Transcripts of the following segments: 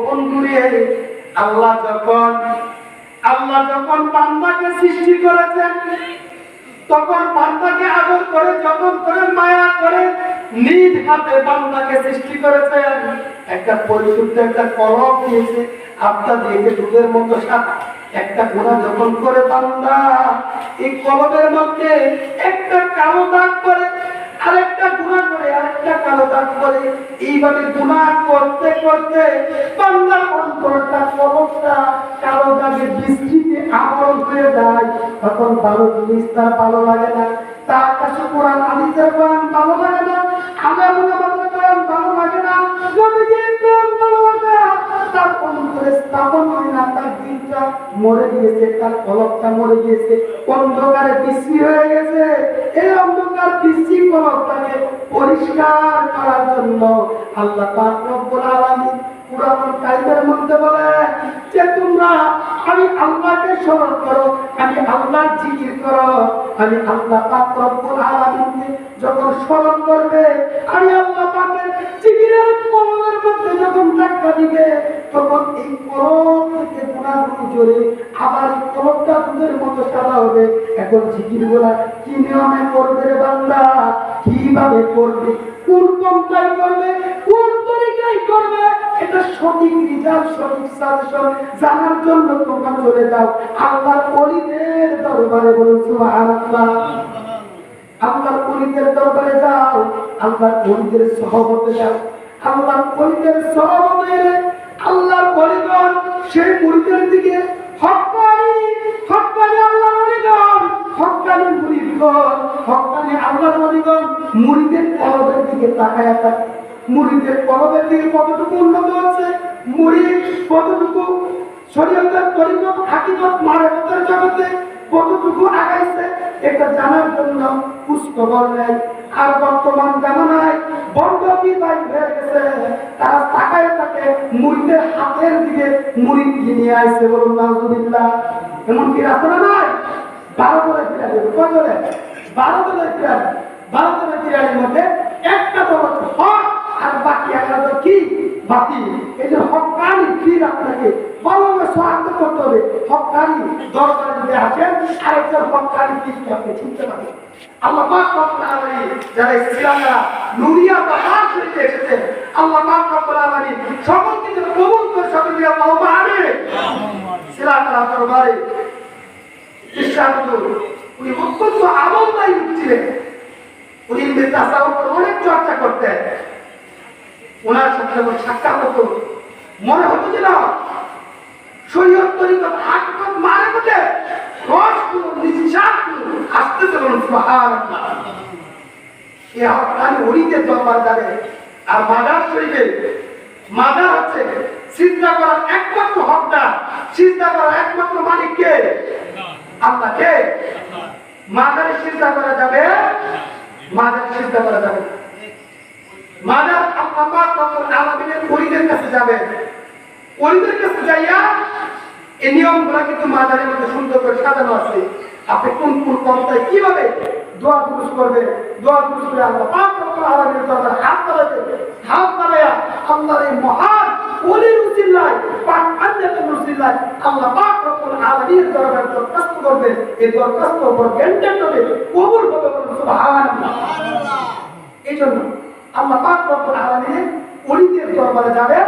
বন্ধুরে, আল্লাহ যখন বান্দাকে সৃষ্টি করেছেন, তখন বান্দাকে আদর করে, যতন করে, মায়া করে নিজ হাতে বান্দাকে সৃষ্টি করেছেন। একটা পরিশুদ্ধ একটা কলম দিয়েছে, আত্মা দিয়েছে দুধের মতো সাদা। একটা গুনাহ যখন করে বান্দা, এই কলমের মধ্যে একটা কালো দাগ করে, আরেকটা গুনাহ করে, আরেকটা কালো দাগ করে, এইভাবে গুনাহ করতে করতে বান্দার অন্তরটা, কলমটা কালো দাগে বৃষ্টিতে আবরণ হয়ে যায়। তখন ভালো জিনিস তার ভালো লাগে না, তার কাছে কোরআন হাদিসের কোরআন ভালো লাগে না, আলেমুলামাদের কোরআন ভালো লাগে না, নবীজির কোরআন ভালো লাগে না, তার অন্তরে স্থাপন হয় না। তার দিলটা মরে গিয়েছে, তার কলবটা মরে গিয়েছে, অন্ধকারে বৃষ্টি হয়ে গেছে। এই অন্ধকার বৃষ্টি কলবটাকে পরিষ্কার করার জন্য আল্লাহ পাক রব্বুল আলামিন কুরআনুল কারীমের মধ্যে বলে যে তোমরা আমি আল্লাহকে স্মরণ করো, আমি আল্লাহর জিকির করো। আমি আল্লাহ পাক রব্বুল আলামিনকে যখন স্মরণ করবে, আমি আল্লাহ পাকের জিকিরের কলমের মধ্যে যখন ধাক্কা দিবে, তখন এই কলম থেকে গুনাহগুলো ঝরে আবার এই কলমটা দুধের মতো সাদা হবে। এখন জিকিরগুলা কি নিয়মে করবে রে বান্দা, কিভাবে করবে, কোন পন্থায় করবে, কোন তরিকায় করবে, এটা সঠিক রিজাল্ট, সঠিক সাজেশন জানার জন্য তোমরা চলে যাও আল্লাহর ওলিদের দরবারে। বলুন সুবহানাল্লাহ। আল্লাহর ওলিদের দরবারে যাও, আল্লাহর ওলিদের সহবতে যাও। আল্লাহর ওলিদের সহবতে আল্লাহর ওলিগণ সেই মুরিদের দিকে হক্কানি আল্লাহর ওলিগণ, হক্কানি মুরিদগণ, হক্কানি আল্লাহর ওলিগণ মুরিদের কলবের দিকে তাকায় থাকে। মুরিদের কলবের দিকে কতটুকু উন্নত হচ্ছে, মুরিদ কতটুকু শরীয়তের তরিকত হাকিকত মারিফতের জগতে কতটুকু আগাইছে, এটা জানার জন্য খোঁজ খবর নেয়। আর বর্তমান জামানায় বন্ধ বিদায় হয়ে গেছে, তারা তাকায় থাকে মুরিদের হাতের দিকে, মুরিদ নিয়ে আসছে। বলুন নাউজুবিল্লাহ। এমন কি রাস্তা নাই? 12 দলের ফিরালি, কত দলে? 12 দলের ফিরালি। 12 দলের ফিরালির মধ্যে একটা দল হক আর বাকি একটা দল কি? বাতিল। এই যে হক্কানি ফির আপনাকে ভালোভাবে শনাক্ত করতে হবে। হক্কানি দরবারে যদি আসেন, আরেকজন হক্কানি ফিরকে আপনি চিনতে পারবেন। আল্লাহ পাক রব্বুল আলামিন যারা ইসলামরা নুরিয়া বা শরীফে এসেছে, আল্লাহ পাক রব্বুল আলামিন সকলকে যেন কবুল করে, সকলকে আল্লাহুম্মা আমিন। ইসলামরা দরবারে ইসলামগুলো উনি অত্যন্ত আমলদায়ী ছিলেন। উনি তাসাউফের অনেক চর্চা করতেন। ওনার সাথে যখন সাক্ষাৎ হতো, মনে হতো যে না শরীয়ত তরিকত হাকিকত মারিফতে রসগুলো, নিঃশ্বাসগুলো আসতেছে। বলুন সুবহানাল্লাহ। এই হক্কানি ওলিদের দরবার যাবে। আর মাদার শরীফে, মাদার হচ্ছে সিজদা করার একমাত্র হকদার, সিজদা করার একমাত্র মালিক কে? আল্লাহ। কে? মাদারে সিজদা করা যাবে, মাদারে সিজদা করা যাবে। মাদার আল্লাহ পাক রব্বুল আলামিনের ওলিদের কাছে যাবে। ওলিদের কাছে যাইয়া এই নিয়মগুলো কিন্তু মাদারের মধ্যে সুন্দর করে সাজানো আছে। আপনি কোন কোন পন্থায় কিভাবে দোয়া দুরুস করবেন, দোয়া দুরুস করে আল্লাহ পাক রব্বুল আলামিনের দরবারে হাত বাড়াতে, হাত বাড়ায়া আল্লাহর এই মহান ওলির উসিলায়, পাক আন্নাতুল উসিলায় আল্লাহ পাক রব্বুল আলামিনের দরবারে দরখাস্ত করবেন। এই দরখাস্ত উপর গ্যারান্টি হবে, কবুল হবে। সুবহানাল্লাহ। এইজন্য আল্লাহ পাক রব্বুল আলামিন ওলিদের দরবারে যাবে।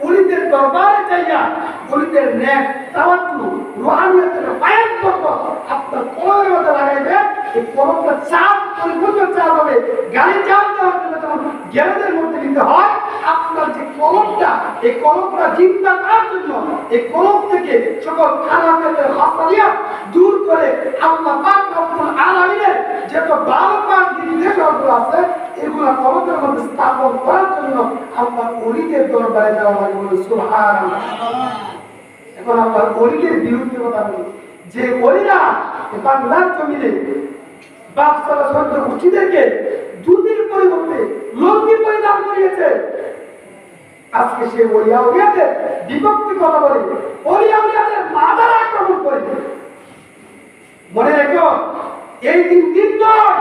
ওলিদের দরবারে যাইয়া ওলিদের নেক তাওয়াজ্জু রুহানিয়তের বায়ান করব, আপনার কলমের মধ্যে লাগাইবে। এই কলমটা চাপ পরিপূর্ণ চাপ হবে। গাড়ি চাপ দেওয়ার জন্য যখন জ্ঞানের মধ্যে নিতে হয়, আপনার যে কলমটা, এই কলমটা চিন্তা করার জন্য এই কলম থেকে সকল খারাপের হাসারিয়া দূর করে আল্লাহ পাক রব্বুল আলামিনের যত বারবার নির্দেশনাগুলো আছে, এগুলা কলমের মধ্যে স্থাপন করার জন্য আল্লাহ ওলিদের দরবারে যাওয়া হয়। বলে সুবহানাল্লাহ। এখন আল্লাহ ওলিদের বিরুদ্ধে কথা বলি, যে ওলিরা বাংলার জমিনে বাদশাহ সন্ত মুর্শিদেরকে দুধের পরিবর্তে লঙ্গি পরিধান করিয়েছে, আজকে সে ওলিয়া উলিয়াদের বিপক্ষে কথা বলে, ওলিয়া উলিয়াদের মাদার আক্রমণ করে। মনে রেখো, এই দিন নয়,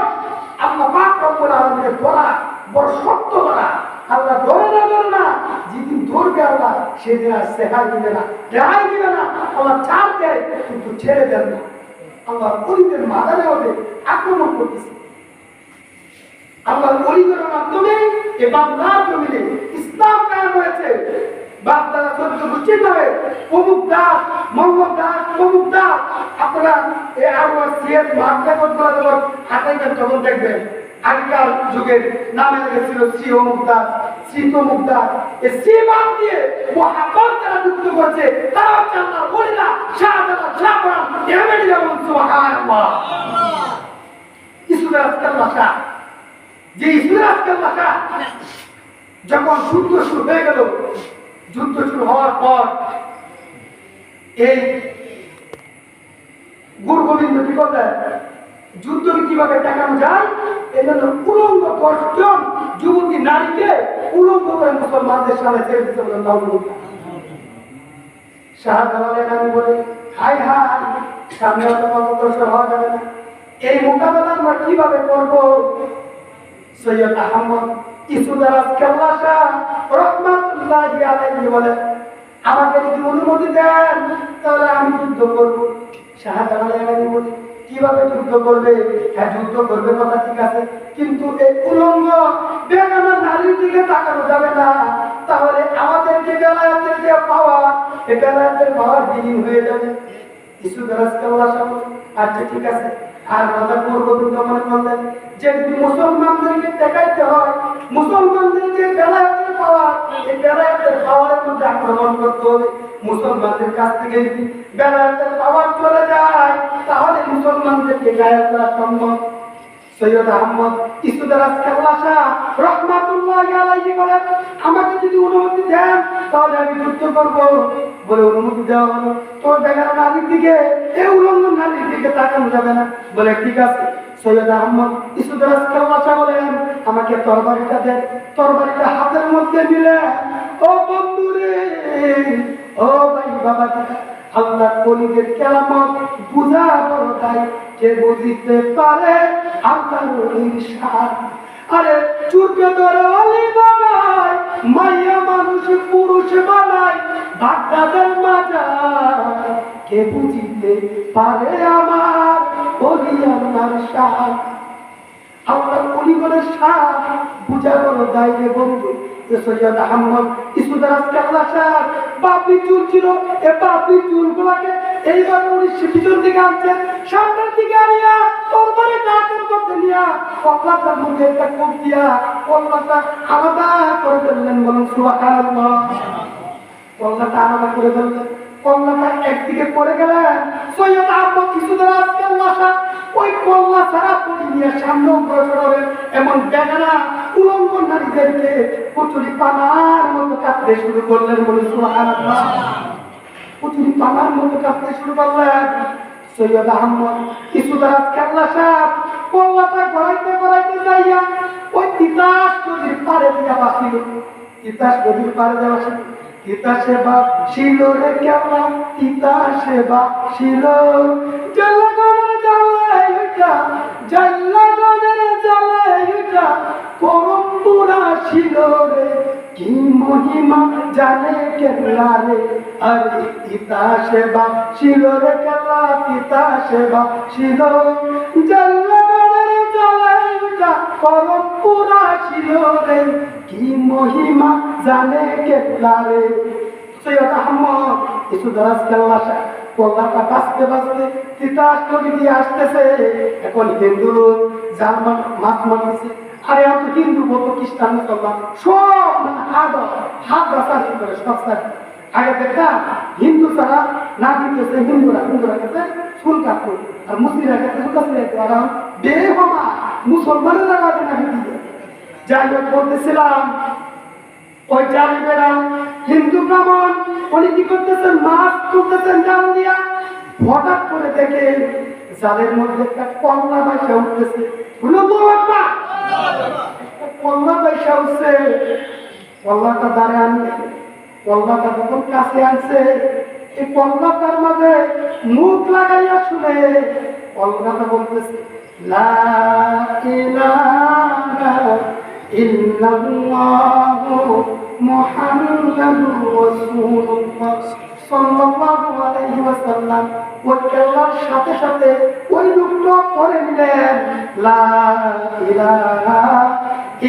আল্লাহ পাক রব্বুল আলামিনের বলা বড় সত্য বলা। আল্লাহ ধরে না, যেদিন ধরবে আল্লাহ সেদিন আর সেহাই দিবে না, রেহাই দিবে না। আল্লাহ ছাড় দেয় কিন্তু ছেড়ে দেন না। আল্লাহ ওলিদের মাদারে ওদের আক্রমণ করতেছে। আল্লাহ ওলিদের মাধ্যমে এই বাংলার জমিনে ইসলাম কায়েম হয়েছে। বাগদাদ সত্য বুঝতে হবে প্রমুখ দাস, মোহাম্মদ দাস, প্রমুখ দাস। আপনারা এই আরওয়ার সিএস মার্কা করতে যখন হাতাইবেন তখন দেখবেন আগেকার যুগের নামে লেগেছিল শ্রী অমুক দাস, শ্রী তমুক দাস। এই শ্রী বাদ দিয়ে মহাপদ যারা যুক্ত করছে তারা হচ্ছে আল্লাহ ওলিরা, শাহজালাল, শাহপরান, এভাবে যেমন সুবহানাল্লাহ। ইসুদের আজকাল ভাষা, যে ইসুদের আজকাল ভাষা যখন যুদ্ধ শুরু হয়ে গেল, যুদ্ধ শুরু হওয়ার পর এই গুরু গোবিন্দ কি করলেন, যুদ্ধকে কিভাবে ঠেকানো যায় এই জন্য উলঙ্গ 10 জন যুবতী নারীকে উলঙ্গ করে মুসলমানদের সামনে ছেড়ে দিতে বলেন। শাহজালাল বলে হাই হাই, সামনে অগ্রসর হওয়া যাবে না, এই মোকাবেলা আমরা কিভাবে করব? সৈয়দ আহমদ ইসুদারাজ কেল্লা শাহ রহমাতুল্লাহি আলাইহি বলে আমাকে যদি অনুমতি দেন তাহলে আমি যুদ্ধ করব। শাহজালাল বলে কিভাবে যুদ্ধ করবে? হ্যাঁ যুদ্ধ করবে কথা ঠিক আছে, কিন্তু এই উলঙ্গ বেগানা নারীর দিকে তাকানো যাবে না, তাহলে আমাদেরকে বেলায়েতের যে পাওয়ার, এই বেলায়েতের পাওয়ার বিলীন হয়ে যাবে। ইসুদারাজ কেল্লা শাহ আচ্ছা ঠিক আছে। আর রাজা পূর্ববঙ্গ মনে করলেন যে মুসলমানদেরকে দেখাইতে হয়, মুসলমানদের যে বেলায়েতের পাওয়ার, এই বেলায়েতের পাওয়ারের মধ্যে আক্রমণ করতে হবে। মুসলমানদের কাছ থেকে যদি বেলায়েতের পাওয়ার চলে যায় তাহলে মুসলমানদেরকে গায়েব করা সম্ভব। সৈয়দ আহমদ ইসুদারাজ কেল্লা শাহ রহমাতুল্লাহি আলাইহি বলেন আমাকে যদি অনুমতি দেন তাহলে আমি যুদ্ধ করব। বলে অনুমতি দেওয়া হলো। তো বেগানা নারীর দিকে, এই উলঙ্গ নারীর দিকে তাকানো যাবে না। বলে ঠিক আছে। সৈয়দ আহমদ ইসুদারাজ কেল্লা শাহ বলেন আমাকে তরবারিটা দেন। তরবারিটা হাতের মধ্যে নিলে ও বন্ধুরে, ও ভাই বাবা, আল্লাহ ওলিদের কেরামত বুঝা বড় তাই কে বুঝিতে পারে আল্লাহর ওলির শান। আরে চুরকে ধরে ওলি বানায়, মাইয়া মানুষ পুরুষ বানায়, বাগদাদের মাজার কে বুঝিতে পারে আমার ওলি আল্লাহর শান। আল্লাহ ওলিগণের শান বুঝা বড় দায় রে বন্ধু। সৈয়দ আহমদ ইসুদারাজ কেল্লা শাহ বাপি চুল ছিল, এই বাপি চুলগুলোকে এইভাবে উনি পিছন দিকে আনছেন, সামনের দিকে আনিয়া তরবারি কাঁধের মধ্যে নিয়া কল্লাটার মধ্যে একটা কোপ দিয়া কল্লাটা আলাদা করে ফেললেন। বলুন সুবহানাল্লাহ। কল্লাটা আলাদা করে ফেললেন, কল্লাটা একদিকে পড়ে গেলেন। সৈয়দ আহমদ ইসুদারাজ কেল্লা শাহ ওই কল্লা ছাড়া পড়ে নিয়ে সামনে অগ্রসর হলেন। এমন বেগানা উলঙ্গ নারীদেরকে কচুরি পানার মতো কাঁদতে শুরু করলেন। বলে সুবহানাল্লাহ। কচুরি পানার মতো কাঁদতে শুরু করলেন। সৈয়দ আহমদ ইসুদারাজ কেল্লা শাহ কল্লাটা গড়াইতে যাইয়া ওই তিতাস নদীর পাড়ে দিয়া বাসিল। তিতাস নদীর পাড়ে দিয়া বাসিল। তিতাসে বাসিল রে কেল্লা, তিতাসে বাসিল জল্লাগনের জ্বালায় উঠা, জল্লাগনের জ্বালায় উঠা করম পুরা ছিল রে, কি মহিমা জানে কেল্লা রে। আরে তিতাসে বাসিল রে কেল্লা, তিতাসে বাসিল জল্লাগনের জ্বালায় উঠা করম পুরা ছিল রে, কি মহিমা জানে কেল্লা রে। সৈয়দ আহমদ ইসুদারাজ কেল্লা শাহ কল্লাটা বাঁচতে বাঁচতে তিতাস নদী দিয়ে আসতেছে। এখন হিন্দু লোক জার্মান মাছ মারতেছে। আরে এত হিন্দু বলতো খ্রিস্টান মুসলমান সব মানে হাত বাঁচানি করে সব সাথে। আগে দেখা হিন্দু ছাড়া না দিতেছে হিন্দুরা কাছে চুল কাটতো, আর মুসলিমরা কাছে চুল কাটতে আর বেয়ে বাবা মুসলমানের লাগাতে না দিতে। যাই হোক বলতেছিলাম ওই জালিমেরা হিন্দু ব্রাহ্মণ উনি কি করতেছেন, মাছ তুলতেছেন জাল দিয়া। হঠাৎ করে দেখে জালের মধ্যে একটা কল্লা বাইসা উঠতেছে। কল্লা বাইসা উঠছে। কল্লাটা দাঁড়ে আনবে, কল্লাটা যখন কাছে আনছে এই কল্লাটার মাঝে মুখ লাগাইয়া শুনে কল্লাটা বলতেছে লা ইলাহা ইন্নাল্লাহু মুহাম্মাদুর রাসূলুল্লাহ সাল্লাল্লাহু আলাইহি ওয়াসাল্লাম ওই কেল্লার সাথে সাথে ওই লোকটা পড়ে নিলেন লা ইলাহা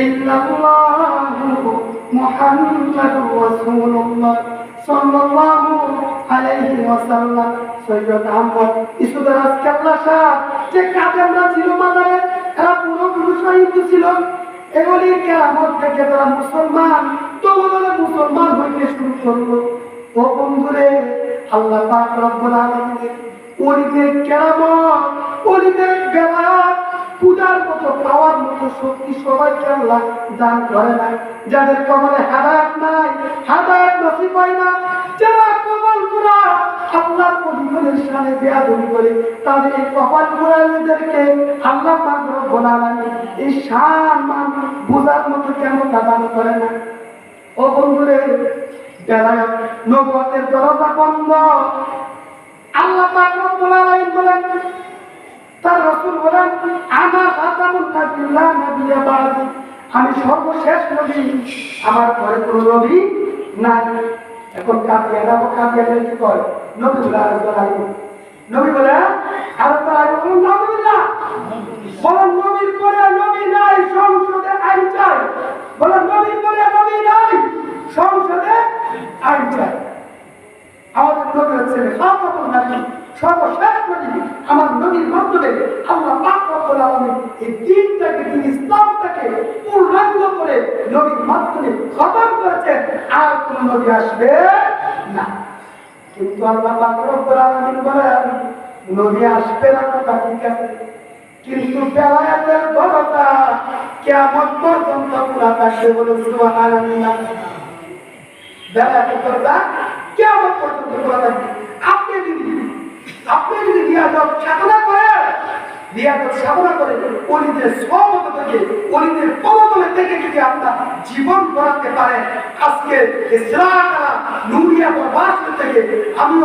ইল্লাল্লাহু মুহাম্মাদুর রাসূলুল্লাহ সাল্লাল্লাহু আলাইহি ওয়াসাল্লাম। সৈয়দ আহমদ ইসুদারাজ কেল্লা শাহ যে কাদেমরা ছিল মাদারে, এরা পুরোপুরুষ হিন্দু ছিল। এগুলি কেরামত থেকে তারা মুসলমান দলে মুসলমান হইতে শুরু করলো। ও বন্ধুরে, আল্লাহ পাক রব্বুল আলামিন ওলিদের কেরামত, ওলিদের বেলায়াত পূজার মতো পাওয়ার মতো শক্তি সবাইকে আল্লাহ দান করে না। যাদের কবরে হেদায়েত নাই, হেদায়েত নসিব হয় না, যারা কবর পুরা আল্লাহর ওলিদের সামনে বেয়াদবি করে, তাদের এই কবর পুরাদেরকে আল্লাহ পাক রব্বুল আলামিন এই সম্মান বোঝার মতো কেন দান করে না? ও বন্ধুরে, বেলায়াত নবুয়তের দরজা বন্ধ। আল্লাহ পাক রব্বুল আলামিন বলেন, তার রাসূল বলেন, আনা খাতামুন নাবিয়্যিনা নাবিয়্যা বাদি, আমি সর্বশেষ নবী, আমার পরে কোনো নবী নাই। এখন কাদিয়ানা কি কয়? নবী বলে নবী বলে আল্লাহ বলেন, নবীর পরে নবী নাই, সংসদে আইন চাই। বলেন, নবীর পরে নবী নাই, সংসদে আইন চাই। আমাদের নবী হচ্ছে খাতামুন নাবিয়্যিন, সর্বশেষ নবী। আমার নবীর মাধ্যমে আল্লাহ পাক রব্বুল আলামিন এই দ্বীনটাকে, দিন ইসলামটাকে পূর্ণাঙ্গ করে নবীর মাধ্যমে খতম করেছেন। আর কোন নবী আসবে না। কিন্তু আল্লাহ পাক রব্বুল আলামিন বলেন, নবী আসবে না কথা ঠিক আছে, কিন্তু বেলায়েতের দরজা কিয়ামত পর্যন্ত খোলা থাকবে। বলে সুবহানাল্লাহ। বেলায়েতের দরজা কিয়ামত পর্যন্ত খোলা থাকবে। আপনি যদি রিয়াজত সাধনা করে ওলিদের সহমত থেকে, ওলিদের পদতলে থেকে যদি আপনার জীবন গড়াতে পারেন, আজকে ইসলামা নুরিয়া প্রবাস থেকে আমি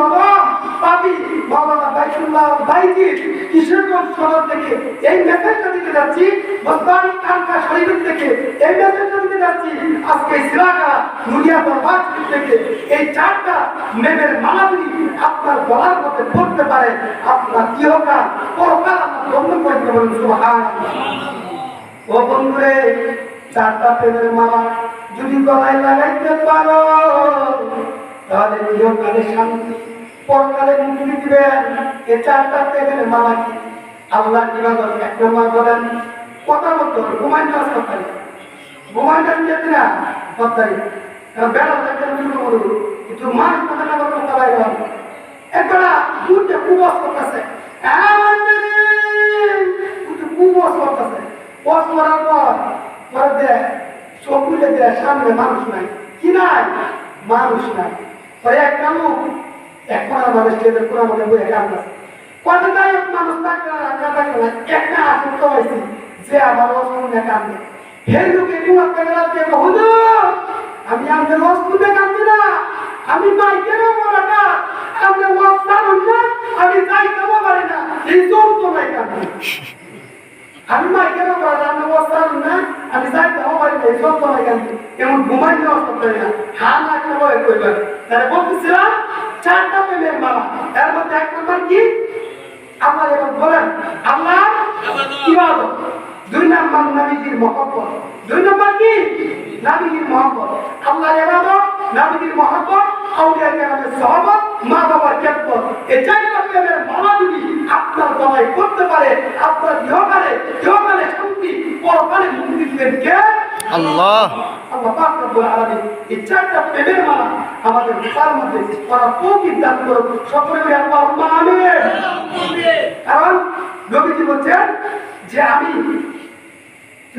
পাবি মাওলানা বাইতুল্লাহ বাইজি কিশোরগঞ্জ শহর থেকে এই মেসেজটা দিতে যাচ্ছি। বস্তানি খানকা শরীফ থেকে এই মেসেজটা দিতে যাচ্ছি। আজকে ইসলামা নুরিয়া প্রবাস থেকে এই চারটা মেমের মালা যদি আপনার গলার মধ্যে পড়তে পারে, আপনার ইহকাল পরকাল আপনার বন্ধ করে দিতে বলেন সুবহানাল্লাহ। ও বন্ধুরে, চারটা প্রেমের মালা যদি গলায় লাগাইতে পারো, তাহলে ইহকালে শান্তি, পরকালে মুক্তি দিবেন। এই চারটা প্রেমের মালা কি? আল্লাহ ইবাদত। এক নম্বর বলেন কথা মতো ঘুমাই না, সরকারি ঘুমাই না যেতে না সরকারি বেড়া দেখেন শুরু করুন, কিন্তু মাছ কথা না কথা বাইরে হবে। একবার দুধে কুবস করতেছে, কুবস করতেছে, বস করার পর পরে দেয় চোখ খুলে দেয়, সামনে মানুষ নাই। কি নাই? মানুষ নাই। পরে একটা লোক এখন আমাদের স্টেজের পুরো আমাদের বই কাঁদতেছে। কত দায়ক মানুষ থাকলে একটা আসন তো হয়েছি যে আমার অসুবিধা কাঁদবে। হে লোকে তোমার ক্যামেরাতে হুজুর, আমি আমাদের অসুবিধা কাঁদছি না, আমি মাইকেরও বলা না, আমাদের ওয়াস্তারুন না, আমি যাইতেও পারি না, এই যন্ত্রণায় কাঁদছি। আমি মাইকেরও বলা না, আমি ওয়াস্তারুন না, আমি যাইতেও পারি না, এই যন্ত্রণায় কাঁদছি। এমন ঘুমাই নেওয়া করতে না, হাল একটা বয়ে করবেন। তাহলে বলতেছিলাম চারটা প্রেমের মালা। এর মধ্যে এক নম্বর কি? আল্লাহ এবার বলেন আল্লাহ ইবাদত। দুই নম্বর নবীজির মহব্বত। দুই নম্বর কি? নবীজির মহব্বত। আল্লাহর ইবাদত, নবীজির মহব্বত, আউলিয়া কেরামের সহবত, মা বাবার খেদমত। এই চারটা প্রেমের মালা যদি আপনার গলায় করতে পারে, আপনার ইহকালে শান্তি, পরকালে মুক্তি দিবেন কে? আল্লাহ। আল্লাহ পাক রব্বুল আলামিন এই চারটা প্রেমের মালা আমাদের তার মধ্যে ওরা তৌফিক দান করুন। সকলে বলি আল্লাহুম্মা আমিন। কারণ নবীজি বলছেন যে আমি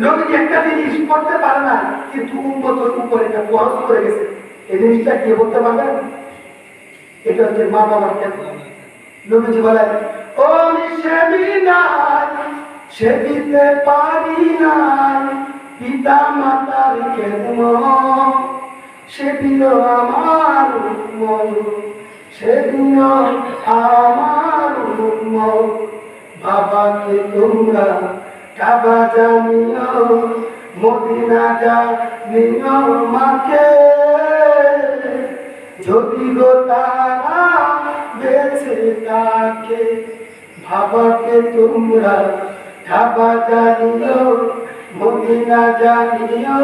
নবীজি একটা জিনিস করতে পারে না, কিন্তু উম্মতের উপরে এটা ফরজ করে গেছে। এই জিনিসটা কি বলতে পারবেন? এটা হচ্ছে মা বাবার খেদমত। নবীজি বলেন, ও আমি সেবিতে পারি নাই পিতা মাতার খেদমত, সেবিও আমার উম্মত, সেবিও আমার উম্মত। বাবাকে তোমরা কাবা জানিও, মদিনা জানিও মাকে যদি গো তারা বেঁচে থাকে ভাবাকে তোমরা ঢাবা জানিও মদিনা জানিও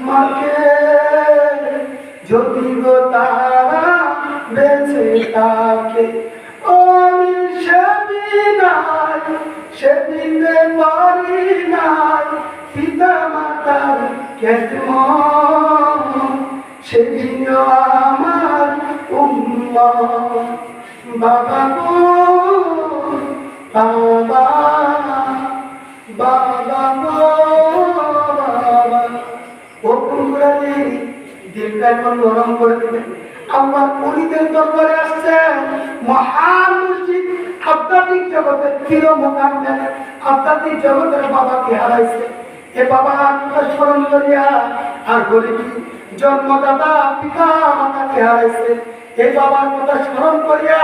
মাকে যদি গো তারা বেঁচে থাকে আমি সেদিনে পারি নাই পিতা মাতার কেতম সেদিন আমার বাবা গো বাবা বাবা গো বাবা ও কুমড়ালি দিলটা এখন নরম করে দেবে আমার পরিদের দরবারে আসছেন মহান মুর্শিদ আধ্যাত্মিক জগতের প্রিয় মোকাম্মেল আধ্যাত্মিক জগতের বাবাকে হারাইছে এ বাবা কথা স্মরণ করিয়া আর বলি জন্মদাতা পিতা মাতাকে হারাইছে এই বাবার কথা স্মরণ করিয়া